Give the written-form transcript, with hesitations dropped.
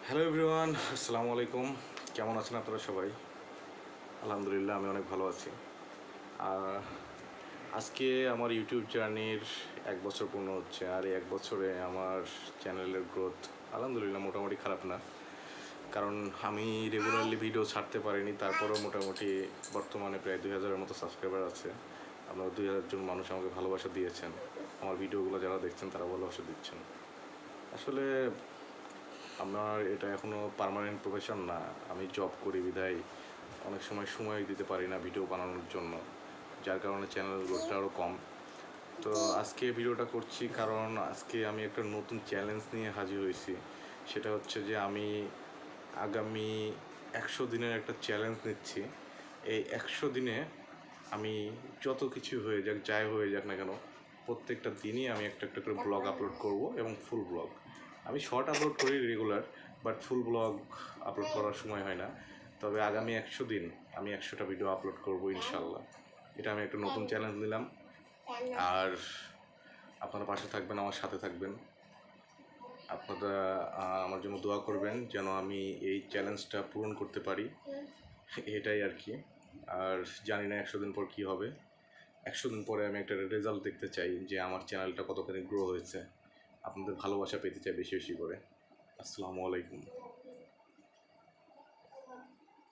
Hello everyone, আসসালামু আলাইকুম। কেমন আছেন আপনারা সবাই? আলহামদুলিল্লাহ, আমি অনেক ভালো আছি। আর আজকে আমার ইউটিউব জার্নির 1 বছর পূর্ণ হচ্ছে। আর এই 1 বছরে আমার চ্যানেলের গ্রোথ আলহামদুলিল্লাহ মোটামুটি খারাপ না। কারণ আমি রেগুলারলি ভিডিও ছাড়তে পারিনি, তারপরেও মোটামুটি বর্তমানে প্রায় 2000-এর মতো সাবস্ক্রাইবার আছে। আপনারা 2000 জন মানুষ আমাকে ভালোবাসা দিয়েছেন। আমার ভিডিওগুলো যারা দেখছেন তারা ভালোবাসা দিচ্ছেন। আসলে আমার এটা এখনও পার্মানেন্ট প্রফেশন না। আমি জব করি বিধায় অনেক সময় দিতে পারি না ভিডিও বানানোর জন্য, যার কারণে চ্যানেল গ্রোথটা আরও কম। তো আজকে ভিডিওটা করছি কারণ আজকে আমি একটা নতুন চ্যালেঞ্জ নিয়ে হাজির হয়েছি। সেটা হচ্ছে যে আমি আগামী 100 দিনের একটা চ্যালেঞ্জ নিচ্ছি। এই 100 দিনে আমি যত কিছু হয়ে যাক, যাই হয়ে যাক না কেন, প্রত্যেকটা দিনই আমি একটা একটা করে ব্লগ আপলোড করব এবং ফুল ব্লগ। আমি শর্ট আপলোড করি regular, but full blog upload করার সময় হয় না। তবে আগামী 100 দিন আমি 100টা ভিডিও আপলোড করব ইনশাল্লাহ। এটা আমি একটা নতুন চ্যালেঞ্জ নিলাম। আর আপনারা পাশে থাকবেন, আমার সাথে থাকবেন। আপনারা আমার জন্য দোয়া করবেন যেন আমি এই চ্যালেঞ্জটা পূরণ করতে পারি, এটাই আর কি। আর জানি না 100 দিন পর কী হবে। 100 দিন পরে আমি একটা রেজাল্ট দেখতে চাই যে আমার চ্যানেলটা কতখানি গ্রো হয়েছে। আপনাদের ভালোবাসা পেতে চাই বেশি বেশি করে। আসসালামু আলাইকুম।